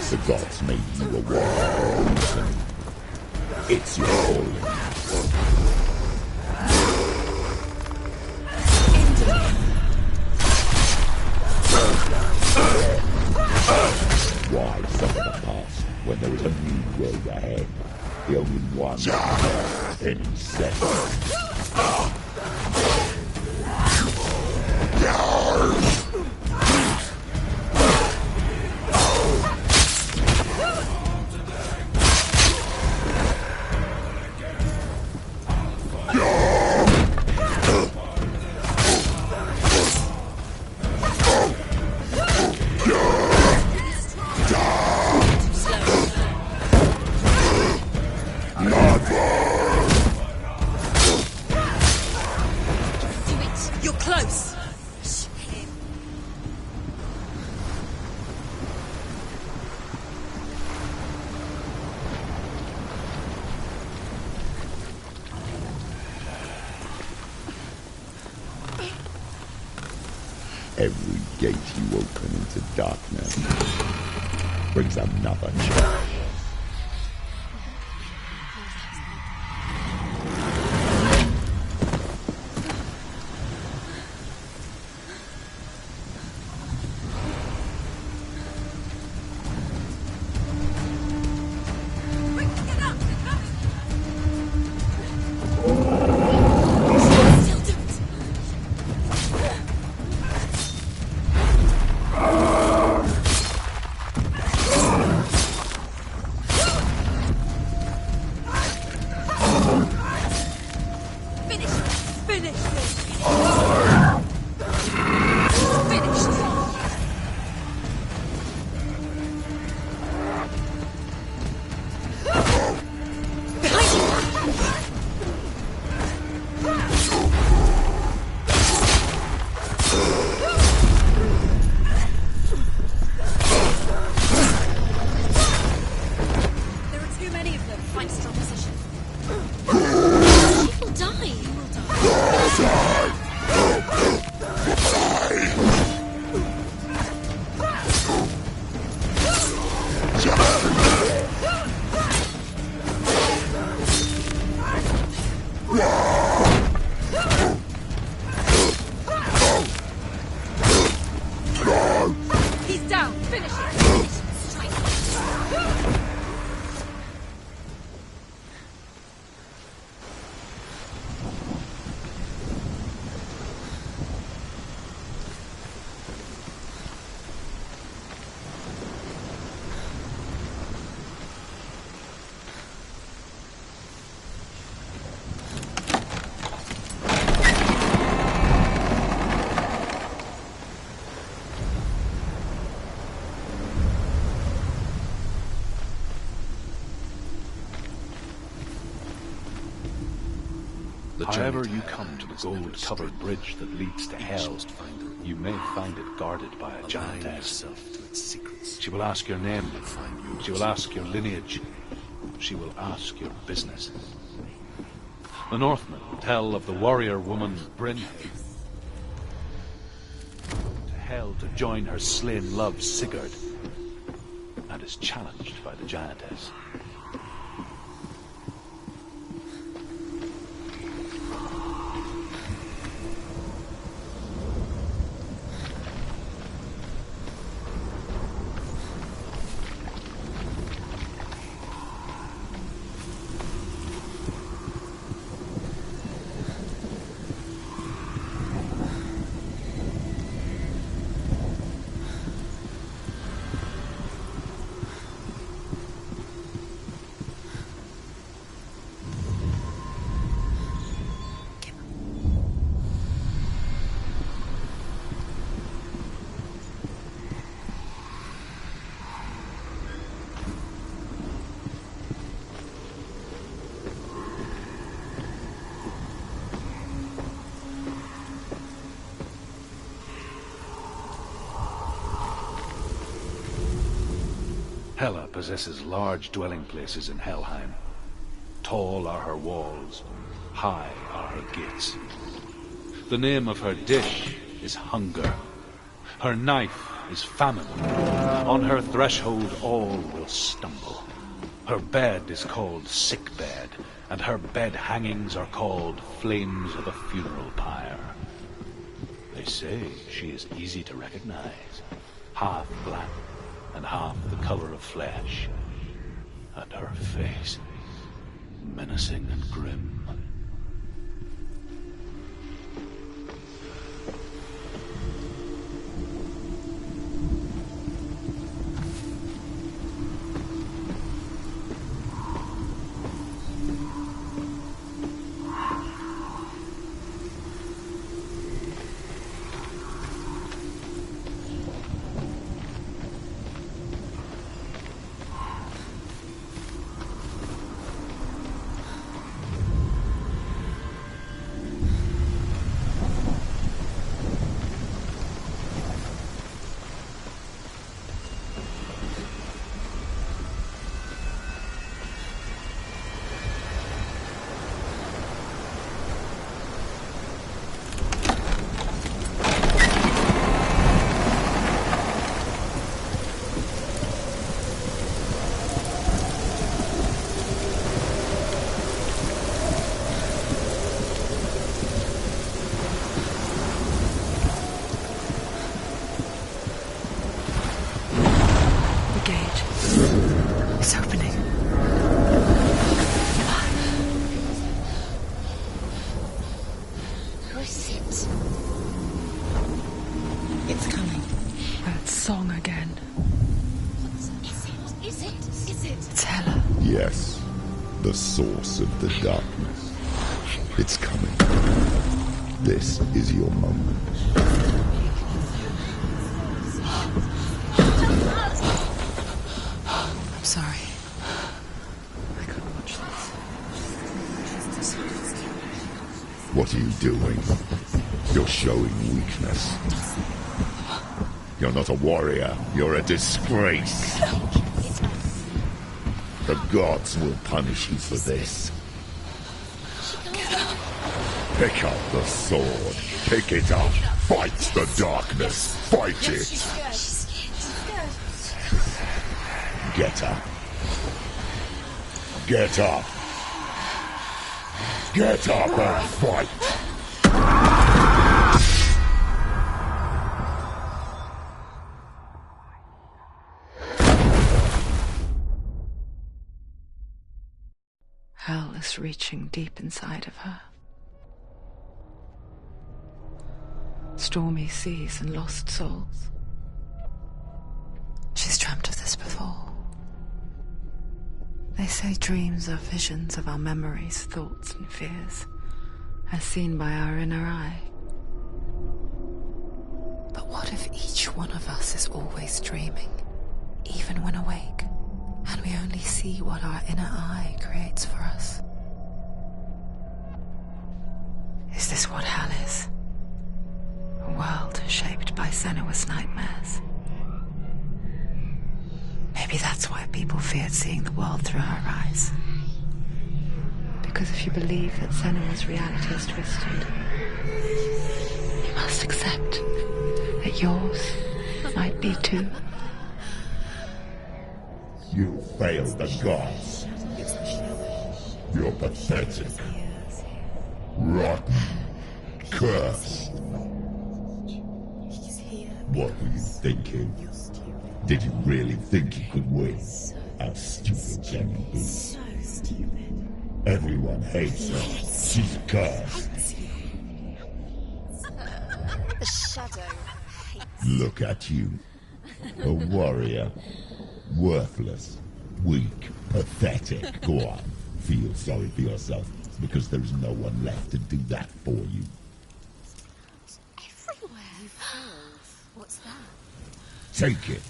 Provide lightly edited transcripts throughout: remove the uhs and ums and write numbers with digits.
The gods made you a warrior. It's your calling. Why suffer the past when there is a new road ahead? The only one that makes any sense. Every gate you open into darkness brings another challenge. However you come to the gold-covered bridge that leads to Hell, you may find it guarded by a giantess. She will ask your name, she will ask your lineage, she will ask your business. The Northmen tell of the warrior woman Brynhild, to Hell to join her slain love Sigurd, and is challenged by the giantess. Hela possesses large dwelling places in Helheim. Tall are her walls, high are her gates. The name of her dish is hunger. Her knife is famine. On her threshold all will stumble. Her bed is called sick bed, and her bed hangings are called flames of a funeral pyre. They say she is easy to recognize, half black and half the color of flesh, and her face menacing and grim. Yes, the source of the darkness. It's coming. This is your moment. I'm sorry. I couldn't watch this. What are you doing? You're showing weakness. You're not a warrior. You're a disgrace. The gods will punish you for this. Pick up the sword. Pick it up. Fight the darkness. Fight it. Get up. Get up. Get up and fight. Hell is reaching deep inside of her. Stormy seas and lost souls. She's dreamt of this before. They say dreams are visions of our memories, thoughts and fears, as seen by our inner eye. But what if each one of us is always dreaming, even when awake? And we only see what our inner eye creates for us. Is this what hell is? A world shaped by Senua's nightmares. Maybe that's why people feared seeing the world through her eyes. Because if you believe that Senua's reality is twisted, you must accept that yours might be too. You failed the gods. You're pathetic. Rotten. Cursed. What were you thinking? Did you really think you could win? How stupid can you be? So stupid. Everyone hates her. She's cursed. The shadow hates. Look at you. A warrior. Worthless, weak, pathetic. Go on, feel sorry for yourself, because there is no one left to do that for you. Everywhere. You failed. What's that? Take it.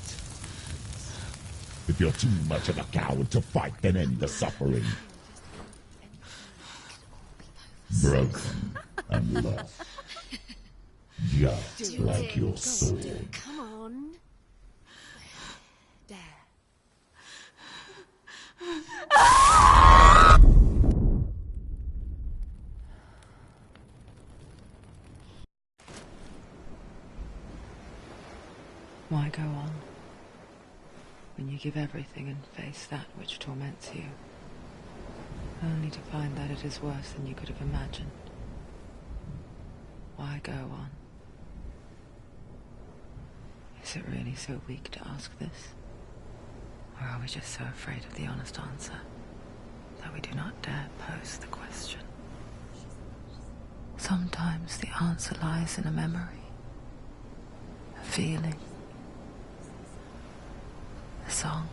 If you're too much of a coward to fight, then end the suffering. Broken and lost. Just like your sword. Come on. There. My When you give everything and face that which torments you, only to find that it is worse than you could have imagined. Why go on? Is it really so weak to ask this? Or are we just so afraid of the honest answer that we do not dare pose the question? Sometimes the answer lies in a memory, a feeling, a song.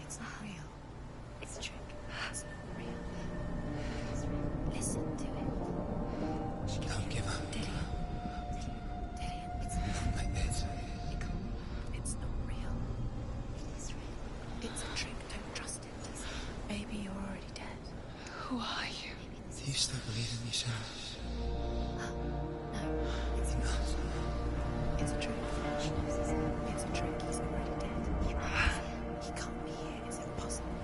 It's not real. It's a trick. It's not real. It's real. Listen to it. Don't give up. Dillian, it's Not like this. It's not real. It is real. It's a trick. Don't trust it. Maybe you're already dead. Who are you? Do you still believe in yourself? No, it's not. It's a trick. It's a trick. He's already dead. He can't be here. It's impossible.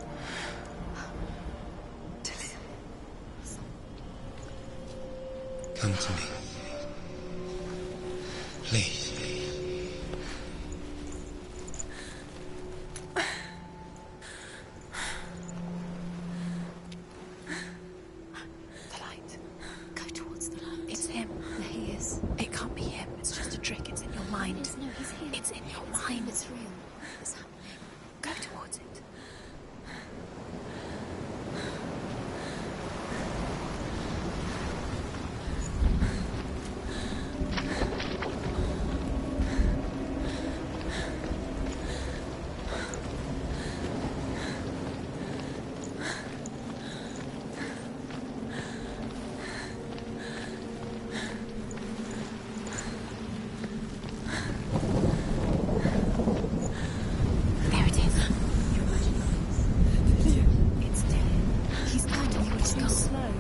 Come to me. Please. The light. Go towards the light. It's him. There he is. It can't be him. It's just a trick. It's in your mind. No, he's here. It's in your mind. It's real. It's happening. Go towards it. There it is. You're right. It's Dillian. He's going to you. It's not slow.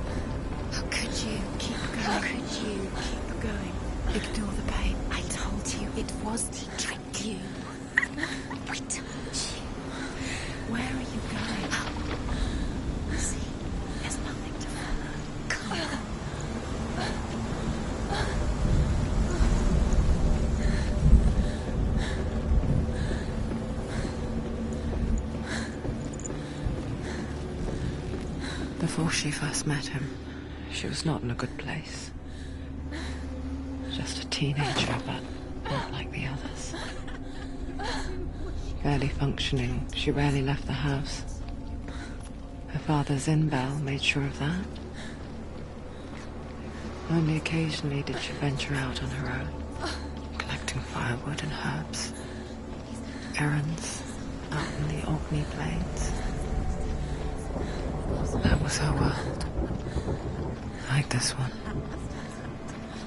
How could you? Keep going. How could you? Keep going. Ignore the pain. I told you it was to trick you. I told you. Where are you going? See, there's nothing to follow. Come on. Before she first met him, she was not in a good place. Just a teenager, but not like the others. Barely functioning, she rarely left the house. Her father's in-bell made sure of that. Only occasionally did she venture out on her own, collecting firewood and herbs, errands out in the Orkney Plains. That was her world. Like this one.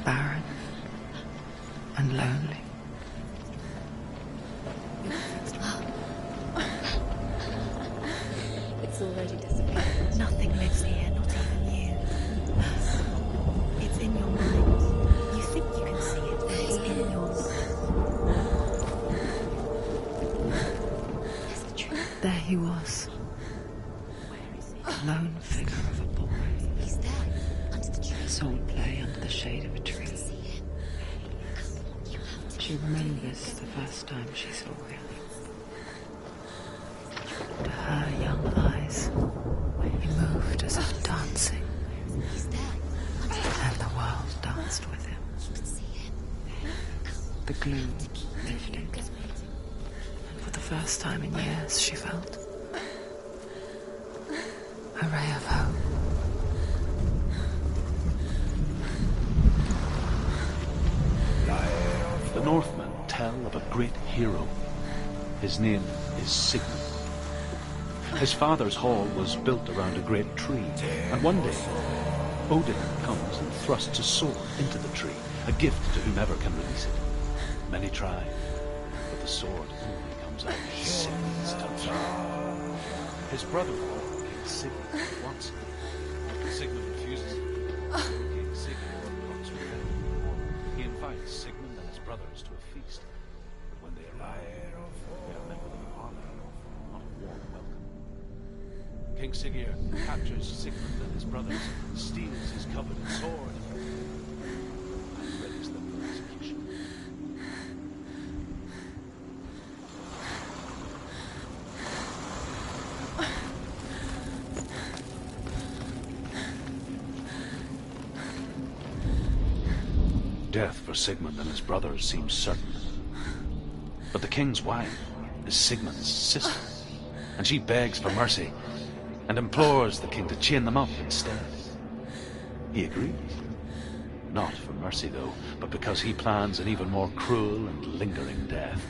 Barren and lonely. It's already disappeared. Nothing lives here, not even you. It's in your mind. You think you can see it, but it's in your mind. That's the truth. There he was, Where is he? a lone figure of a boy. He's there, under the tree. Soul play under the shade of a tree. See him. You have to. She remembers the first time she saw him. To her young eyes, he moved as if dancing, He's there, under the tree. and the world danced with him. You can see him. The gloom lifted, and for the first time in years she felt a ray of hope. The Northmen tell of a great hero. His name is Sigmund. His father's hall was built around a great tree, and one day Odin comes and thrusts a sword into the tree, a gift to whomever can release it. Many try, but the sword only comes out of Sigmund's touch. His brother-in-law, King Sigmund, wants it. Sigmund refuses it. King Sigmund plots revenge. He invites Sigmund and his brothers to a feast. But when they arrive, they are met with an honor, not a warm welcome. King Siggeir captures Sigmund and his brothers, steals his coveted sword, and readies Death for Sigmund and his brothers seems certain. But the king's wife is Sigmund's sister, and she begs for mercy and implores the king to chain them up instead. He agrees. Not for mercy, though, but because he plans an even more cruel and lingering death.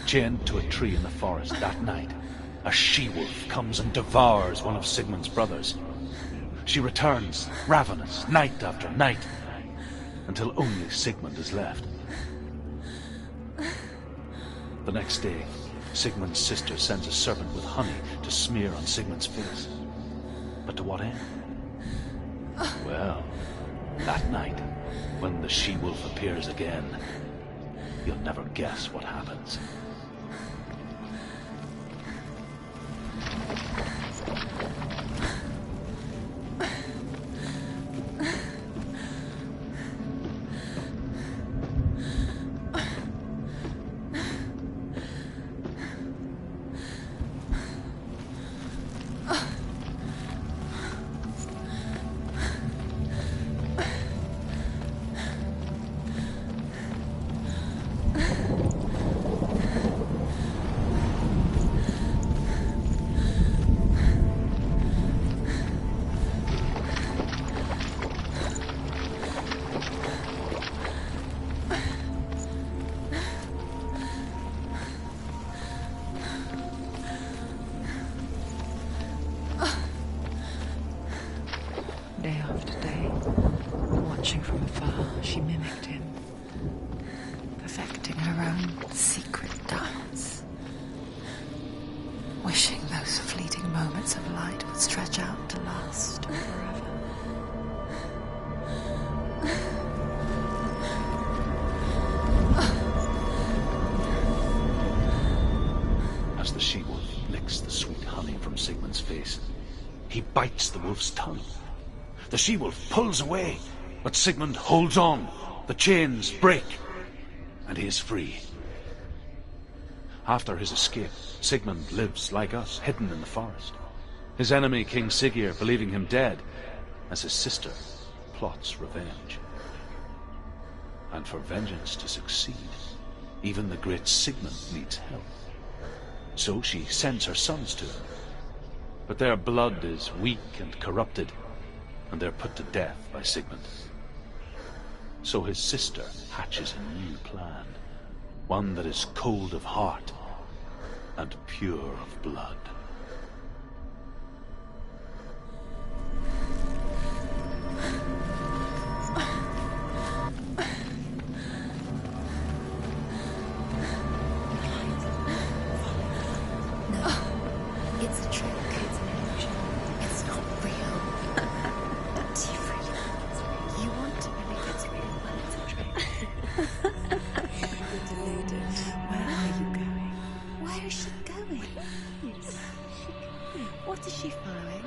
Chained to a tree in the forest that night, a she-wolf comes and devours one of Sigmund's brothers. She returns, ravenous, night after night, until only Sigmund is left. The next day, Sigmund's sister sends a servant with honey to smear on Sigmund's face. But to what end? Well, that night, when the she-wolf appears again, you'll never guess what happens. Day after day, watching from afar, she mimicked him, perfecting her own secret dance, wishing those fleeting moments of light would stretch out to last forever. As the she-wolf licks the sweet honey from Sigmund's face, he bites the wolf's tongue. The she-wolf pulls away, but Sigmund holds on. The chains break, and he is free. After his escape, Sigmund lives like us, hidden in the forest. His enemy, King Siggeir, believing him dead, as his sister plots revenge. And for vengeance to succeed, even the great Sigmund needs help. So she sends her sons to him. But their blood is weak and corrupted, and they're put to death by Sigmund. So his sister hatches a new plan, one that is cold of heart and pure of blood. It's a trick. It's an illusion. It's not real. But you really think it's real. You want to believe it's real, but it's a trick. You're deluded. Where are you going? Where is she going? What is she following?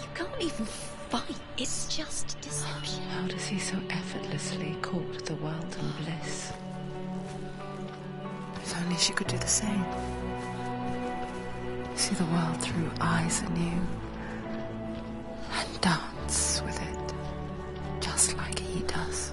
You can't even fight. It's just deception. How does he so effortlessly court the world and bliss? If only she could do the same. See the world through eyes anew and dance with it, just like he does.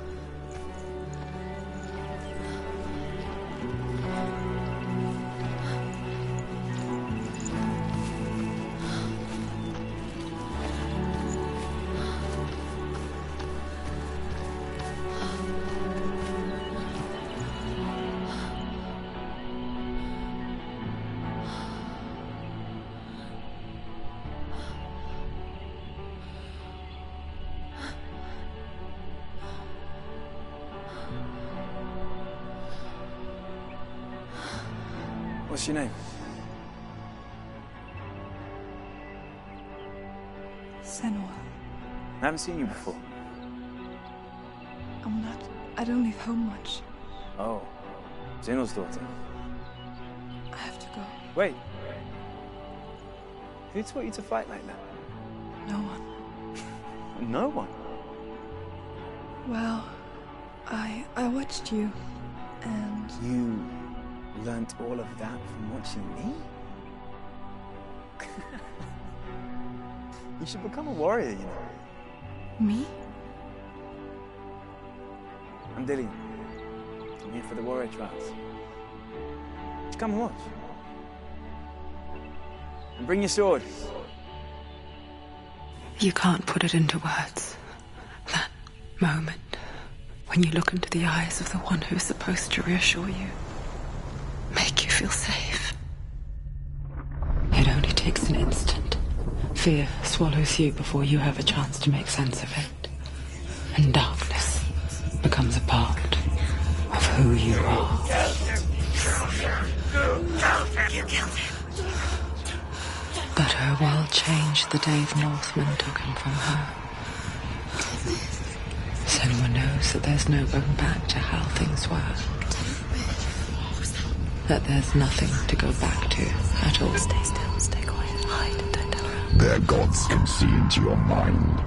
What's your name? Senua. I haven't seen you before. I don't leave home much. Oh, Zenua's daughter. I have to go. Wait. Who taught you to fight like that? No one. No one? Well, I watched you, and You learnt all of that from watching me? You should become a warrior, you know. me? I'm Dillian. I'm here for the warrior trials. Just come and watch. And bring your sword. You can't put it into words. That moment when you look into the eyes of the one who's supposed to reassure you, make you feel safe. It only takes an instant. Fear swallows you before you have a chance to make sense of it. And darkness becomes a part of who you are. You killed him. But her world changed the day the Northmen took him from her. Senua knows that there's no going back to how things were. That there's nothing to go back to at all. Stay still, stay quiet, hide, don't tell her. Their gods can see into your mind.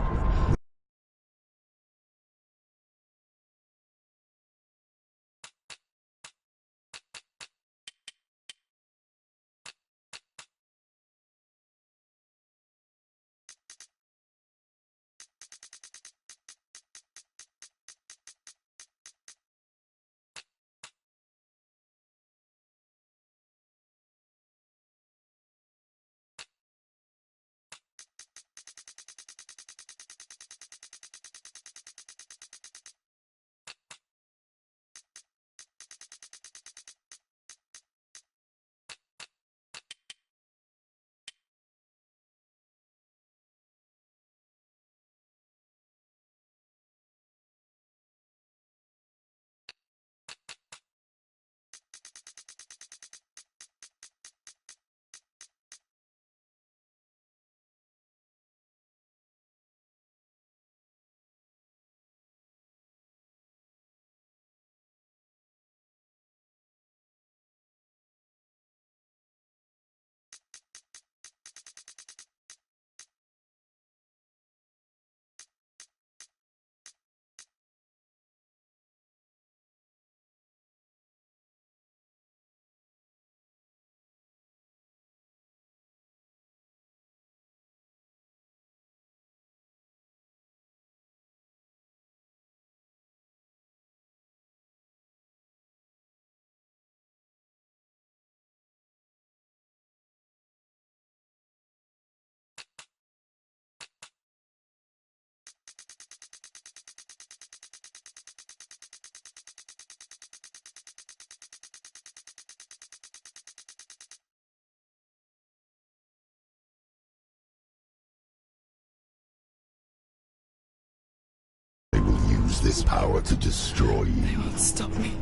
They will use this power to destroy you. They won't stop me.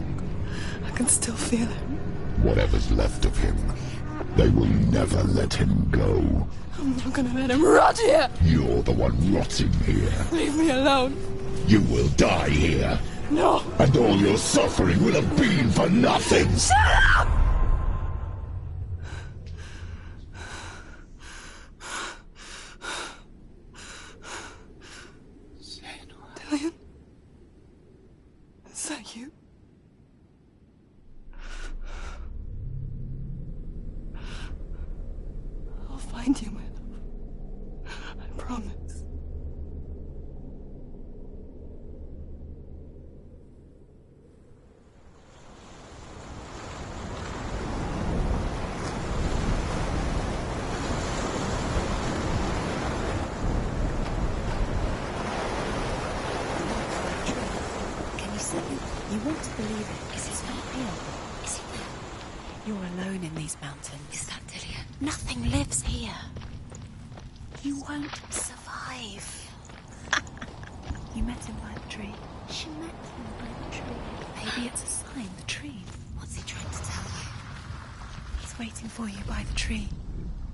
I can still feel it. Whatever's left of him, they will never let him go. I'm not gonna let him rot here! You're the one rotting here. Leave me alone. You will die here. No! And all your suffering will have been for nothing. Shut up! Dillian? Is that you? I'll find you, my love. I promise. You want to believe it. Is it not real? Is it real? You're alone in these mountains. Is that Dillian? Nothing lives here. You won't survive. You met him by the tree. She met him by the tree. Maybe it's a sign, the tree. What's he trying to tell you? He's waiting for you by the tree.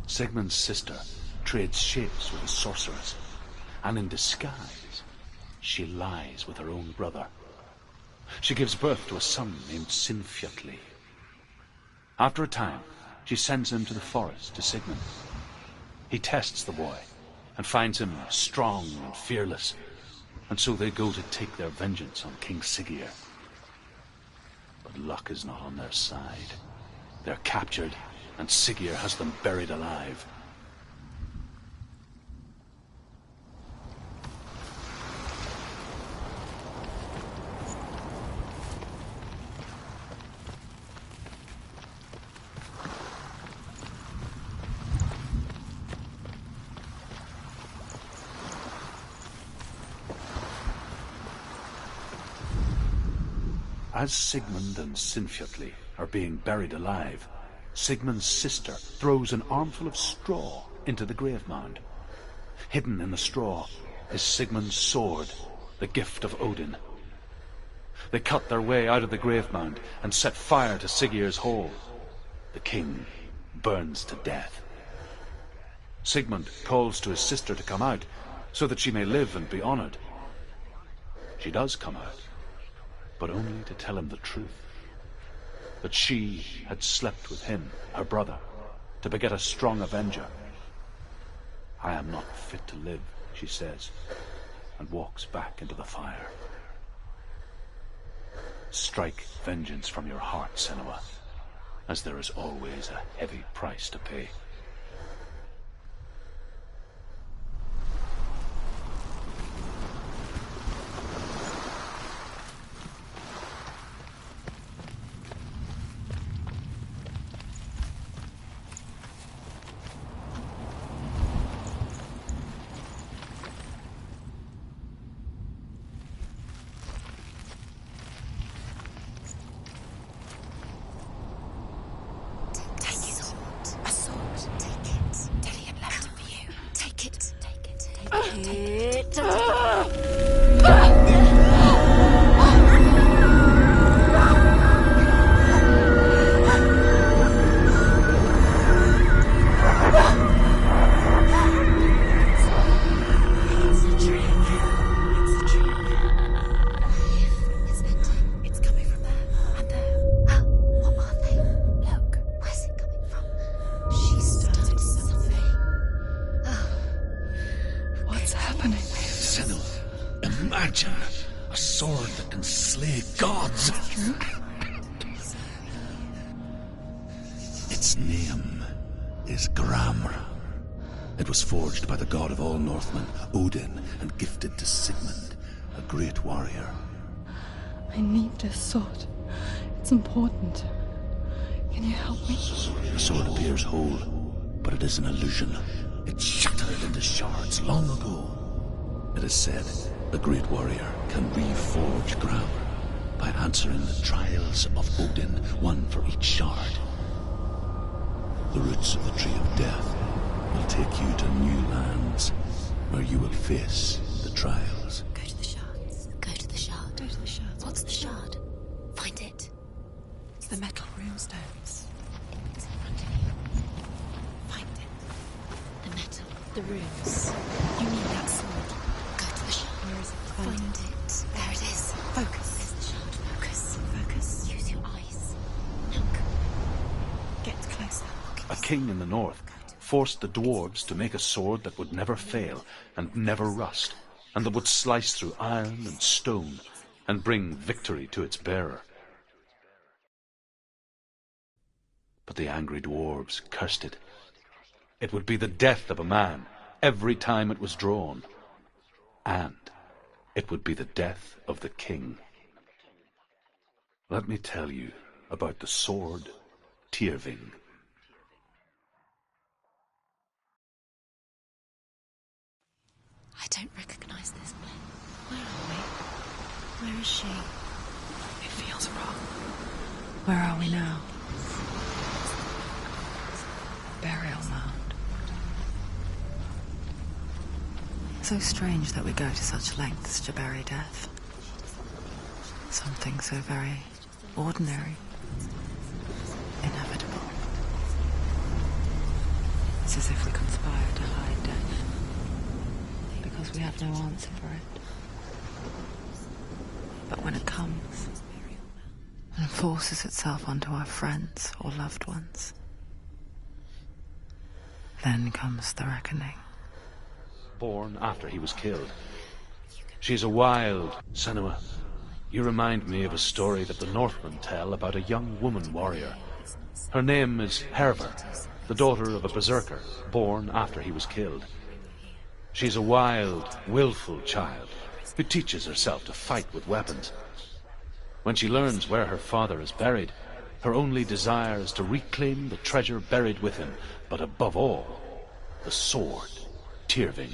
Sigmund's sister trades shapes with a sorceress, and in disguise, she lies with her own brother. She gives birth to a son named Sinfjotli. After a time, she sends him to the forest to Sigmund. He tests the boy and finds him strong and fearless, and so they go to take their vengeance on King Siggeir. But luck is not on their side. They're captured, and Siggeir has them buried alive. As Sigmund and Sinfjotli are being buried alive, Sigmund's sister throws an armful of straw into the grave mound. Hidden in the straw is Sigmund's sword, the gift of Odin. They cut their way out of the grave mound and set fire to Siggeir's hole. The king burns to death. Sigmund calls to his sister to come out, so that she may live and be honored. She does come out, but only to tell him the truth. That she had slept with him, her brother, to beget a strong avenger. I am not fit to live, she says, and walks back into the fire. Strike vengeance from your heart, Senua, as there is always a heavy price to pay. Its name is Gramr. It was forged by the god of all Northmen, Odin, and gifted to Sigmund, a great warrior. I need this sword. It's important. Can you help me? The sword appears whole, but it is an illusion. It shattered into shards long ago. It is said the great warrior can reforge Gramr by answering the trials of Odin, one for each shard. The roots of the Tree of Death will take you to new lands, where you will face the trials. Go to the shards. Go to the shard. Go to the shards. What's the shard? Find it. It's the metal runestones. It's in front of you. Find it. The metal. The runes. You need that sword. Go to the shard. Where is it? Find it. There it is. Focus. There's the shard. Focus. Focus. Use your eyes. Look. Get closer. A king in the north forced the dwarves to make a sword that would never fail and never rust, and that would slice through iron and stone and bring victory to its bearer. But the angry dwarves cursed it. It would be the death of a man every time it was drawn, and it would be the death of the king. Let me tell you about the sword Tyrving. I don't recognize this place. Where are we? Where is she? It feels wrong. Where are we now? Burial mound. So strange that we go to such lengths to bury death. Something so very ordinary, inevitable. It's as if we conspire to hide death, because we have no answer for it. But when it comes and forces itself onto our friends or loved ones, then comes the reckoning. Born after he was killed. She's a wild Senua. You remind me of a story that the Northmen tell about a young woman warrior. Her name is Hervor, the daughter of a berserker, born after he was killed. She's a wild, willful child who teaches herself to fight with weapons. When she learns where her father is buried, her only desire is to reclaim the treasure buried with him, but above all, the sword, Tyrving.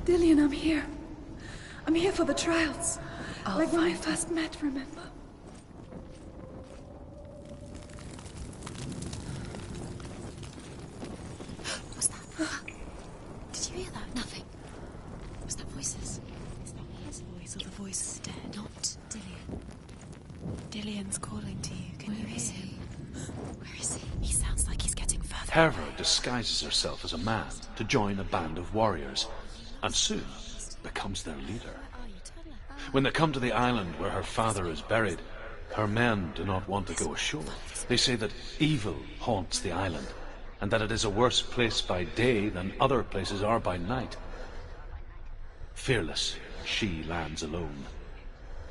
Dillian, I'm here. I'm here for the trials. I'll like when we find first met, remember? What's that? Did you hear that? Nothing. Was that voices? Is that his voice or the voice of the dead? Not Dillian. Dillian's calling to you. Can you hear him? Where is he? He sounds like he's getting further. Herva disguises herself as a man to join a band of warriors, and soon becomes their leader. When they come to the island where her father is buried, her men do not want to go ashore. They say that evil haunts the island, and that it is a worse place by day than other places are by night. Fearless, she lands alone.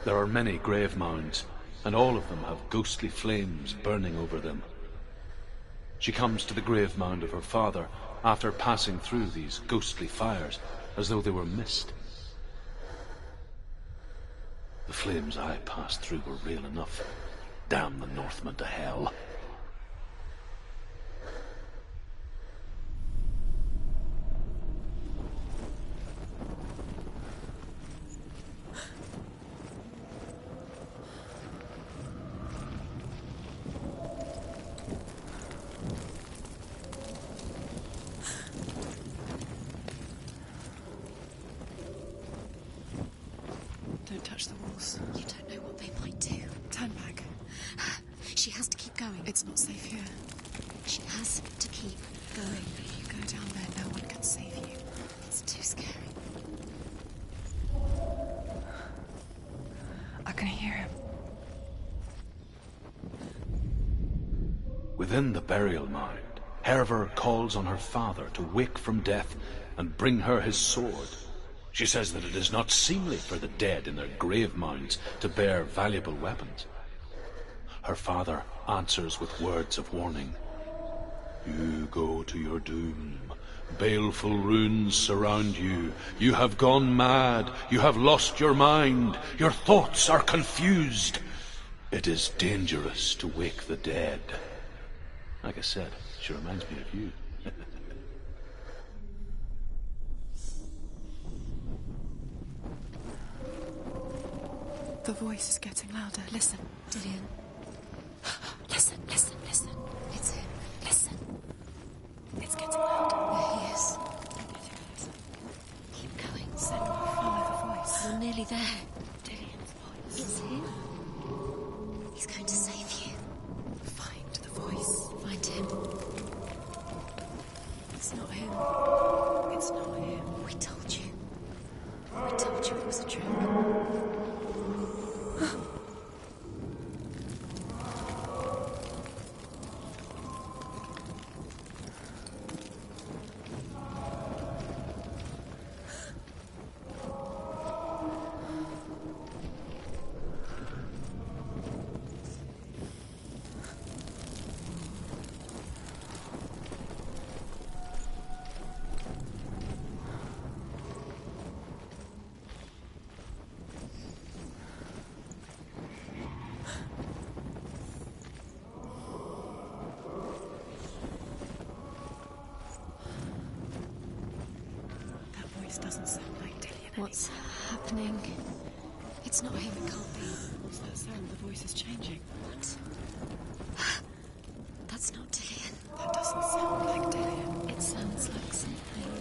There are many grave mounds, and all of them have ghostly flames burning over them. She comes to the grave mound of her father after passing through these ghostly fires, as though they were mist. The flames I passed through were real enough. Damn the Northmen to hell. Don't touch the walls. You don't know what they might do. Turn back. She has to keep going. It's not safe here. She has to keep going. If you go down there, no one can save you. It's too scary. I can hear him. Within the burial mound, Herva calls on her father to wake from death and bring her his sword. She says that it is not seemly for the dead in their grave mounds to bear valuable weapons. Her father answers with words of warning. You go to your doom. Baleful runes surround you. You have gone mad. You have lost your mind. Your thoughts are confused. It is dangerous to wake the dead. Like I said, she reminds me of you. The voice is getting louder. Listen, Dillian. Listen, listen, listen. It's him. Listen. It's getting louder. There he is. Keep going. Senua, follow the voice. You're nearly there. Dillian's voice. It's him. He's going to save you. Find the voice. Find him. It's not him. It's not him. We told you. We told you it was a trick. Doesn't sound like Dillian. What's happening? It's not him, it can't be. What's that sound? The voice is changing. What? That's not Dillian. That doesn't sound like Dillian. It sounds like something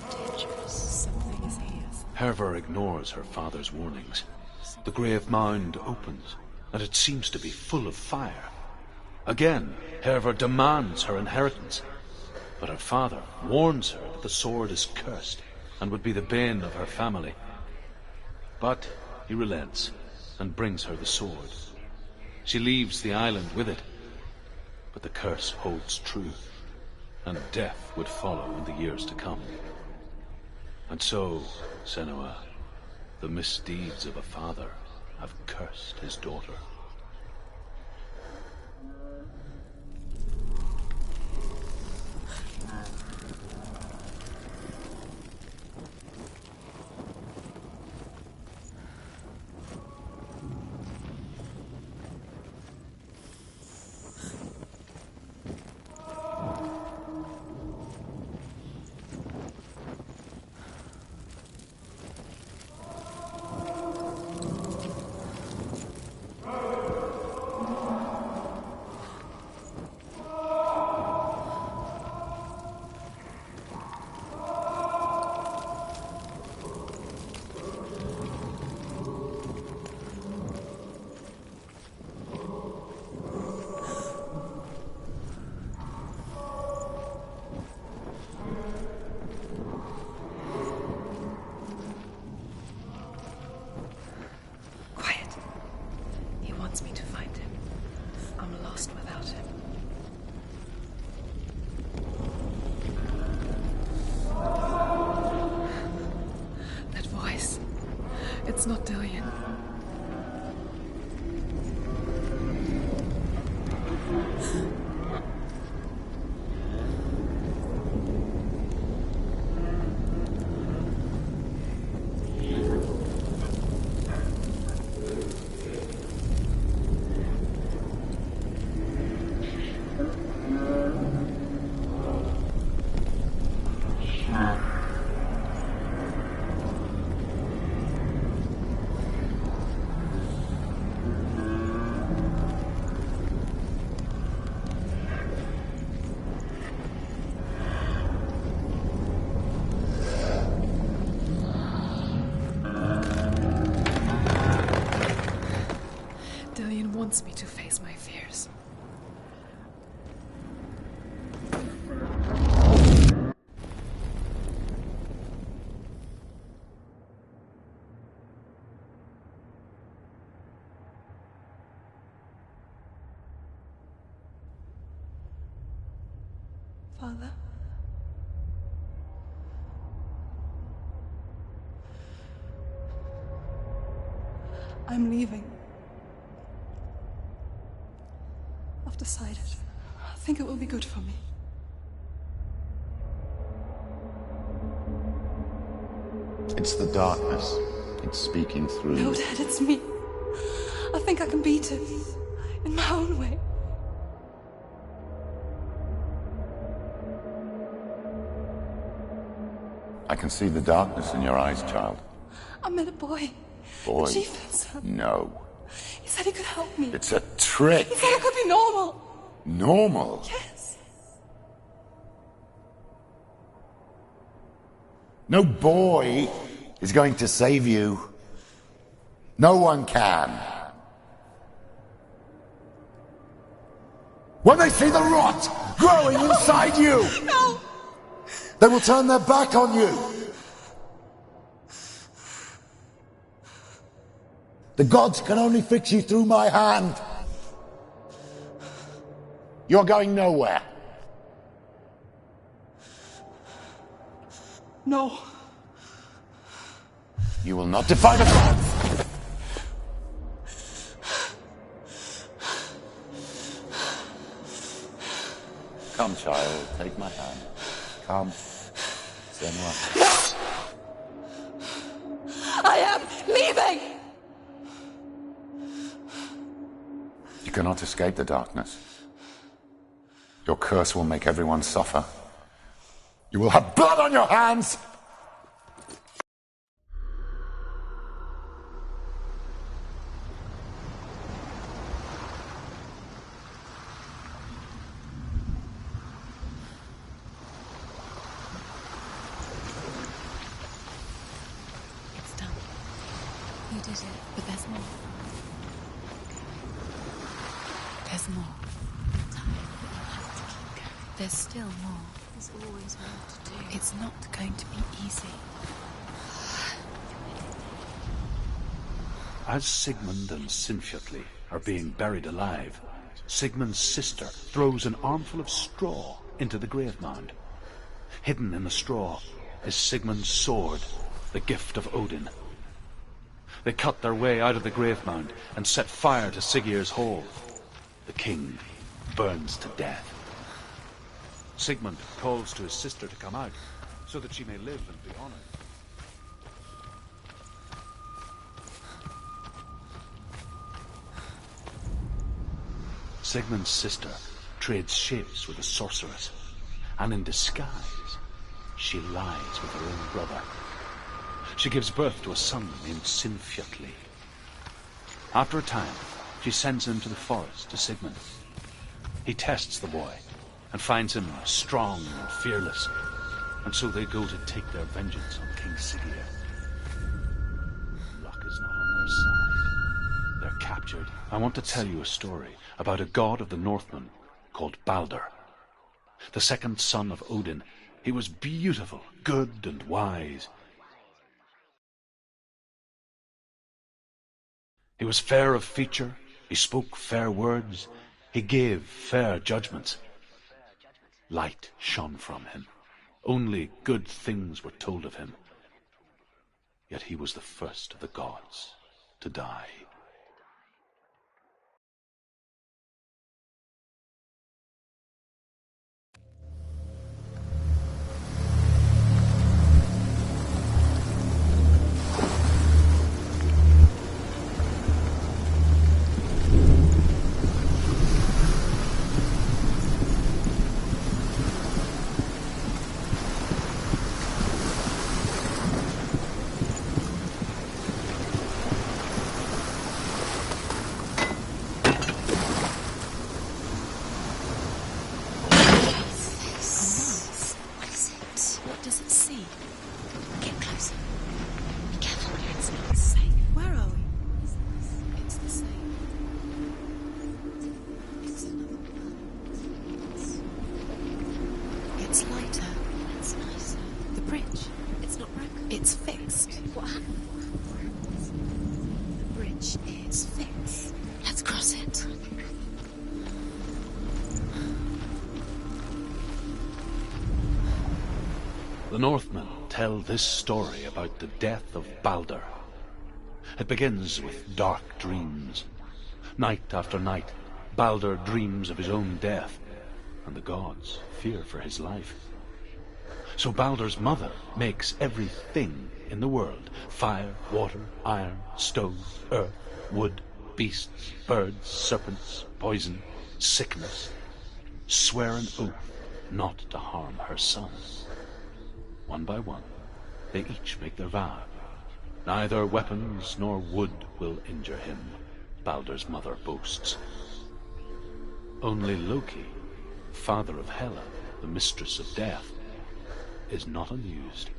dangerous. Something is here. Herva ignores her father's warnings. The grave mound opens, and it seems to be full of fire. Again, Herva demands her inheritance, but her father warns her that the sword is cursed and would be the bane of her family. But he relents and brings her the sword. She leaves the island with it, but the curse holds true, and death would follow in the years to come. And so, Senua, the misdeeds of a father have cursed his daughter. It's not Dillion. Dillion wants me to face my fears. Father? I'm leaving. I've decided. I think it will be good for me. It's the darkness. It's speaking through No, you. Dad, it's me. I think I can beat it. In my own way. I can see the darkness in your eyes, child. I met a boy. Boy. The chieftain's son. No. He said he could help me. It's a trick. He said I could be normal. Normal? Yes. No boy is going to save you. No one can. When they see the rot growing inside you, No! they will turn their back on you. The gods can only fix you through my hand. You're going nowhere. No. You will not defy the gods. Come, child, take my hand. Come. Senua. I am leaving! You cannot escape the darkness. Your curse will make everyone suffer. You will have blood on your hands! It's done. You did it, but there's more. There's more. Time, but you have to keep going. There's still more. There's always more to do. It's not going to be easy. As Sigmund and Sinfjotli are being buried alive, Sigmund's sister throws an armful of straw into the grave mound. Hidden in the straw is Sigmund's sword, the gift of Odin. They cut their way out of the grave mound and set fire to Siggeir's hole. The king burns to death. Sigmund calls to his sister to come out so that she may live and be honored. Sigmund's sister trades shapes with a sorceress, and in disguise, she lies with her own brother. She gives birth to a son named Sinfjotli. After a time, she sends him to the forest to Sigmund. He tests the boy and finds him strong and fearless, and so they go to take their vengeance on King Siggeir. Luck is not on their side. They're captured. I want to tell you a story about a god of the Northmen called Balder. The second son of Odin. He was beautiful, good, and wise. He was fair of feature, he spoke fair words, he gave fair judgments. Light shone from him. Only good things were told of him. Yet he was the first of the gods to die. The Northmen tell this story about the death of Baldur. It begins with dark dreams. Night after night, Baldur dreams of his own death, and the gods fear for his life. So Baldur's mother makes everything in the world, fire, water, iron, stone, earth, wood, beasts, birds, serpents, poison, sickness, swear an oath not to harm her sons. One by one, they each make their vow. Neither weapons nor wood will injure him, Baldur's mother boasts. Only Loki, father of Hela, the mistress of death, is not amused.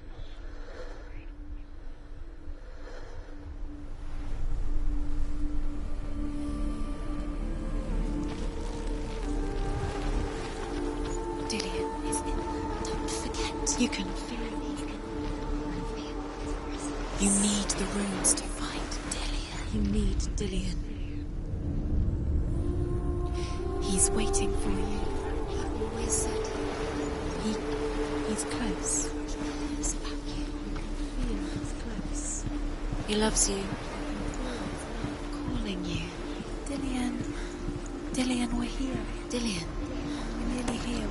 Dillion is in. Don't forget. You can feel it. You need the runes to find Dillion. You need Dillion. He's waiting for you. He always said he's close. He cares about you. You can feel he's close. He loves you. Calling you. Dillion. Dillion, we're here. Dillion. We're nearly here.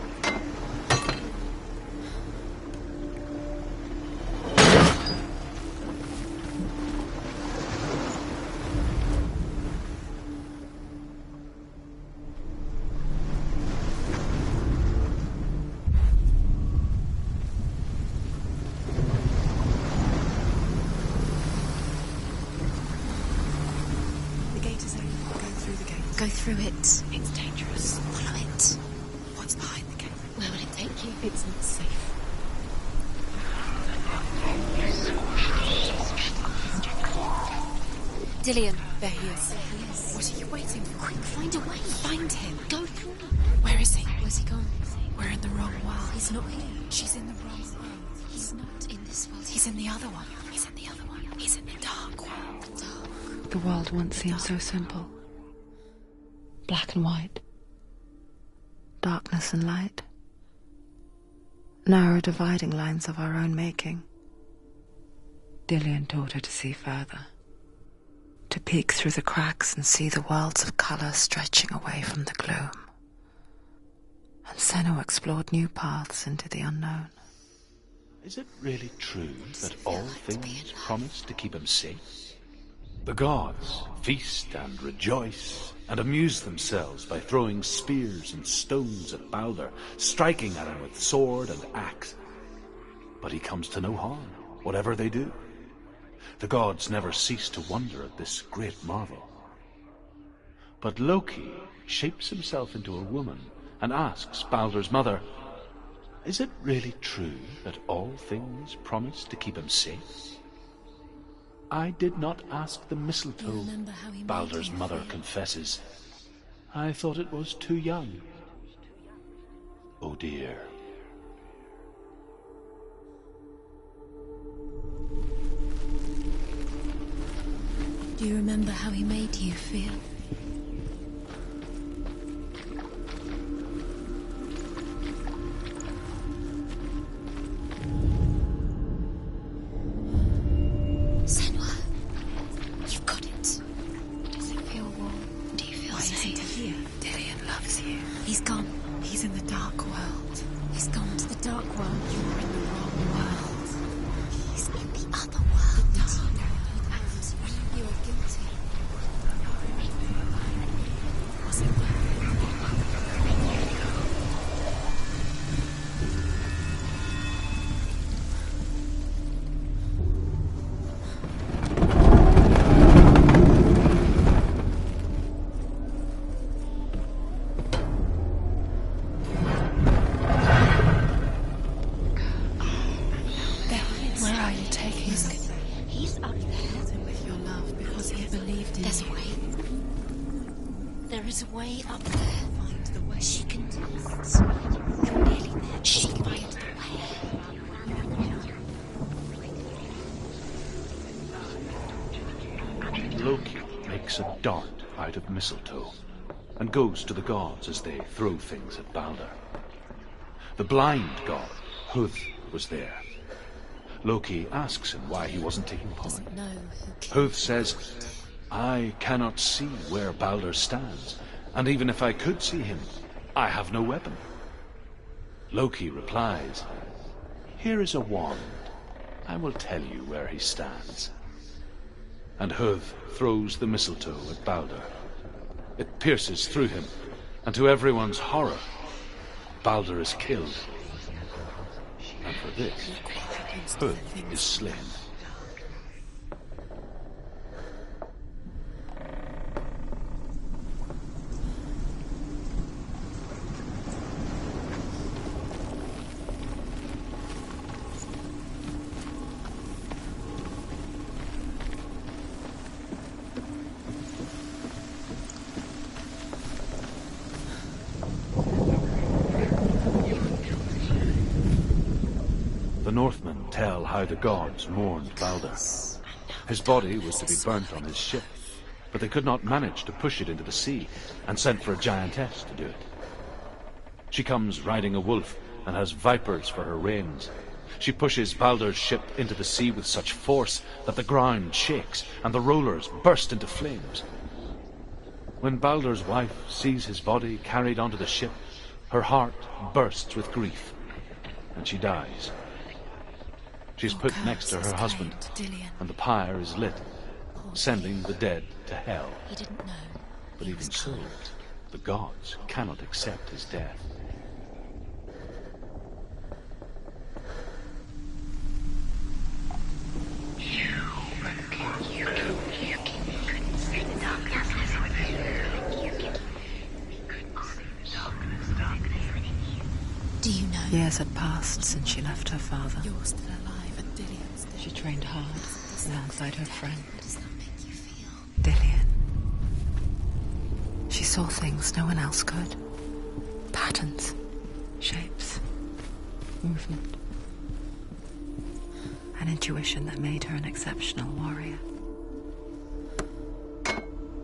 Go through it. It's dangerous. Follow it. What's behind the gate? Where will it take you? It's not safe. Dillion, there he is. What are you waiting for? Quick, find a way. Find him. Go through. Where is he? Where's he gone? We're in the wrong world. He's not here. She's in the wrong world. He's not in this world. He's in the other one. He's in the other one. He's in the dark world. Dark. The world once seemed so simple. Black and white. Darkness and light. Narrow dividing lines of our own making. Dillion taught her to see further. To peek through the cracks and see the worlds of colour stretching away from the gloom. And Senua explored new paths into the unknown. Is it really true that all things promise to keep him safe? The gods feast and rejoice and amuse themselves by throwing spears and stones at Baldur, striking at him with sword and axe. But he comes to no harm, whatever they do. The gods never cease to wonder at this great marvel. But Loki shapes himself into a woman and asks Baldur's mother, "Is it really true that all things promise to keep him safe?" "I did not ask the mistletoe," Baldur's mother confesses. "I thought it was too young." Oh dear. Do you remember how he made you feel? He's up there. With your love because he believed in There's you. a way. There is a way up there. Find the way. She can do it. You're nearly there. She can find the way. Loki makes a dart out of mistletoe and goes to the gods as they throw things at Balder. The blind god, Huth, was there. Loki asks him why he wasn't taking part. Doesn't know who killed Huth says, I cannot see where Balder stands, and even if I could see him, I have no weapon. Loki replies, Here is a wand. I will tell you where he stands. And Huth throws the mistletoe at Balder. It pierces through him, and to everyone's horror, Balder is killed. And for this, Huth is slain. The Northmen tell how the gods mourned Balder. His body was to be burnt on his ship, but they could not manage to push it into the sea, and sent for a giantess to do it. She comes riding a wolf and has vipers for her reins. She pushes Balder's ship into the sea with such force that the ground shakes and the rollers burst into flames. When Balder's wife sees his body carried onto the ship, her heart bursts with grief, and she dies. She's put next to her husband, and the pyre is lit, sending the dead to hell. He didn't know. But even so, the gods cannot accept his death. Do you know? Years had passed since she left her father. You're still alive and Dillion's still. She trained hard alongside her friend, How does that make you feel? Dillion. She saw things no one else could. Patterns, shapes, movement. An intuition that made her an exceptional warrior.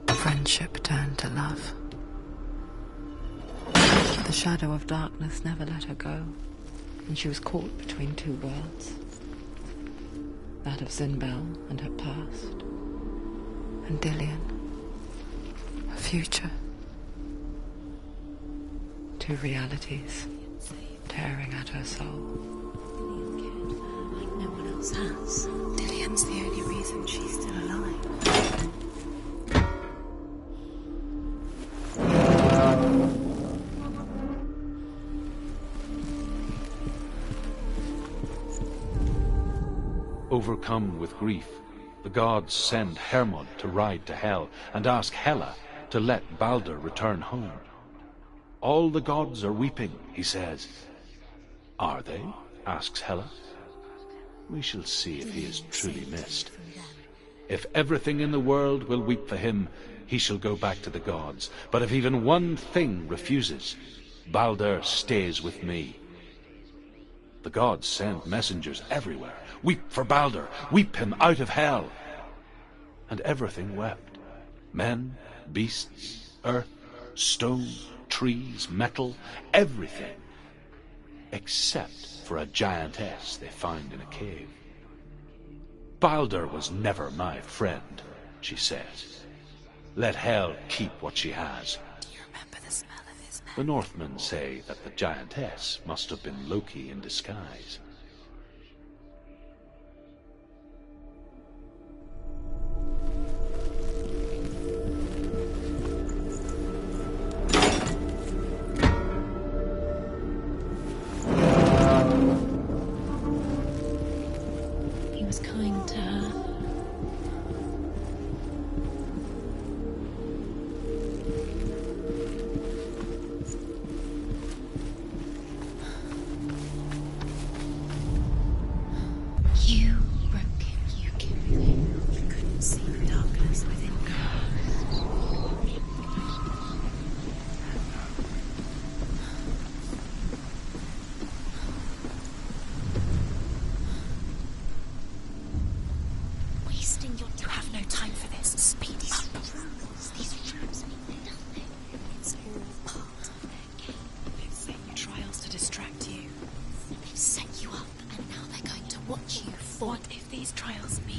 Friendship turned to love. But the shadow of darkness never let her go, and she was caught between two worlds. That of Zinbel and her past, and Dillion, her future. Two realities tearing at her soul. Dillion cared for her like no one else has. Dillion's the only reason she's still alive. Overcome with grief, the gods send Hermod to ride to Hell and ask Hela to let Balder return home. All the gods are weeping, he says. Are they? Asks Hela. We shall see if he is truly missed. If everything in the world will weep for him, he shall go back to the gods. But if even one thing refuses, Balder stays with me. The gods send messengers everywhere. Weep for Balder, weep him out of hell. And everything wept. Men, beasts, earth, stone, trees, metal, everything. Except for a giantess they found in a cave. Balder was never my friend, she says. Let hell keep what she has. Do you remember the smell of his The Northmen say that the giantess must have been Loki in disguise. He was kind to her.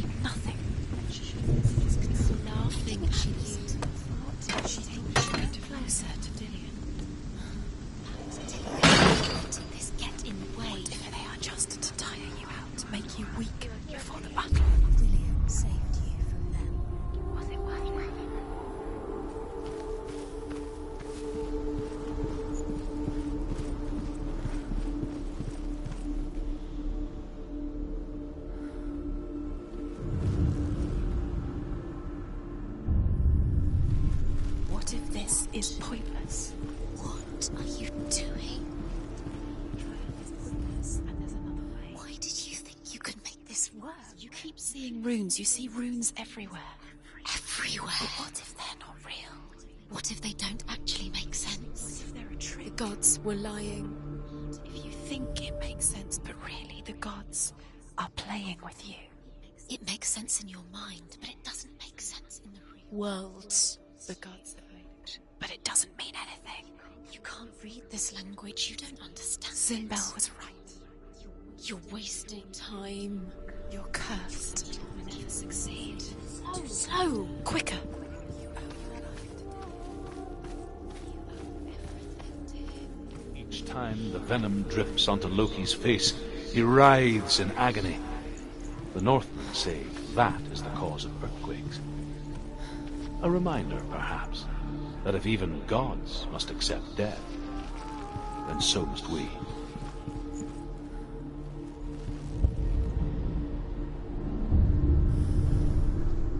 mean nothing. She's laughing at you. What? She thinks she's going to closer to Dillion. Did this get in the way? What if they are just to tire you out, to make you weak before the battle? Dillion saved you from them. Was it worth it? What if this is pointless? What are you doing? Why did you think you could make this work? You keep seeing runes. You see runes everywhere. Everywhere? But what if they're not real? What if they don't actually make sense? What if they're a trick? The gods were lying. What if you think it makes sense, but really the gods are playing with you? It makes sense in your mind, but it doesn't make sense in the real world. The gods have made, but it doesn't mean anything. You can't read this language. You don't understand. Sinbel was right. You're wasting time. You're cursed. You'll never succeed. Slow. Quicker. Each time the venom drips onto Loki's face, he writhes in agony. The Northmen say that is the cause of earthquakes. A reminder, perhaps, that if even gods must accept death, then so must we.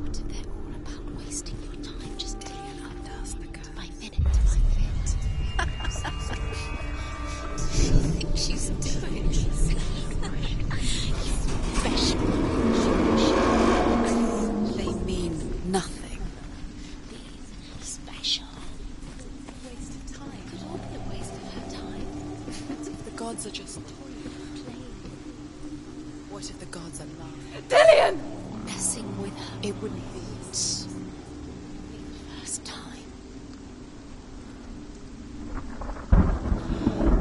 What if they're all about wasting your time? Just Dillion undoes the curve. By minute by minute. What do you think she's doing? Special. They mean nothing. Special. Waste of time. Could all be a waste of her time. What if the gods are just playing? What if the gods are lying? Dillion! Messing with her. It wouldn't be the first time.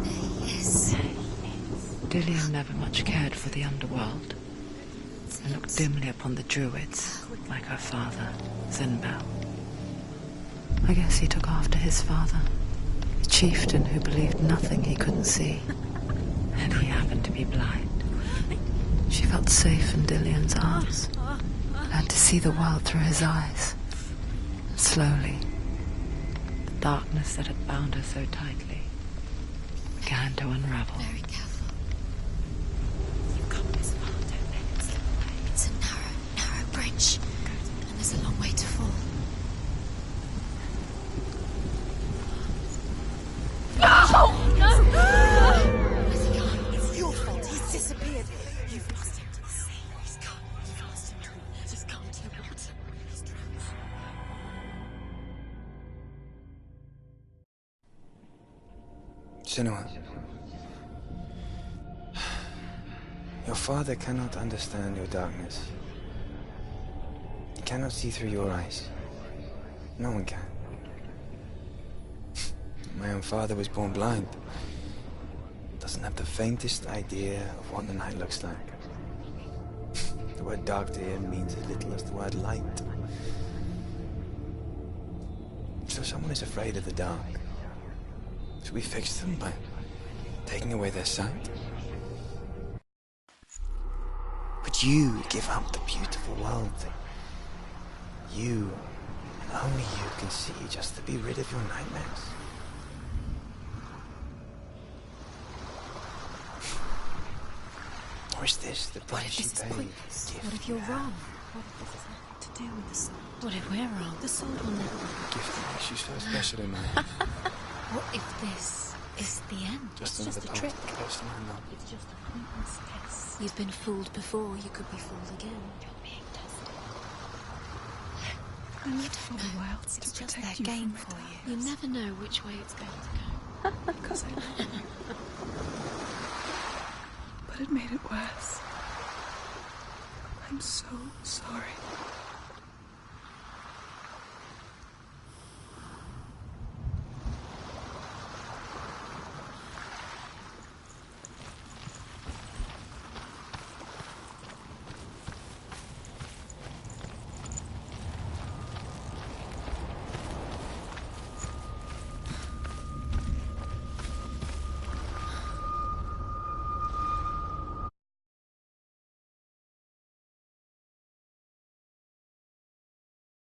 There he is. Dillion never much cared for the underworld, and looked dimly upon the druids, like her father, Sinbel. I guess he took after his father, a chieftain who believed nothing he couldn't see, and he happened to be blind. She felt safe in Dillion's arms, learned to see the world through his eyes. And slowly, the darkness that had bound her so tightly began to unravel. Very careful. You come this far, don't let it slip away. It's a narrow bridge, and there's a long way to fall. No! Where's he gone? It's your fault. He's disappeared. You've lost him to the sea. He's gone. You've lost him. Just come to the water. He's drowned. Senua. Your father cannot understand your darkness. He cannot see through your eyes. No one can. My own father was born blind. Doesn't have the faintest idea of what the night looks like. The word dark to him means as little as the word light. So someone is afraid of the dark. Should we fix them by taking away their sight? Would you give up the beautiful world that you, and only you, can see just to be rid of your nightmares? Or is this the price you pay? What if you're wrong? What if this has nothing to do with the sword? What if we're wrong? The sword will never be. The gift that makes you so special in my life. What if this is the end? Just It's just a trick. It's It's just a pointless test. You've been fooled before. You could be fooled again. You're being tested. I lived for the wilds It's to just protect their you game from for my you. You never know which way it's going to go. Because I love you. But it made it worse. I'm so sorry.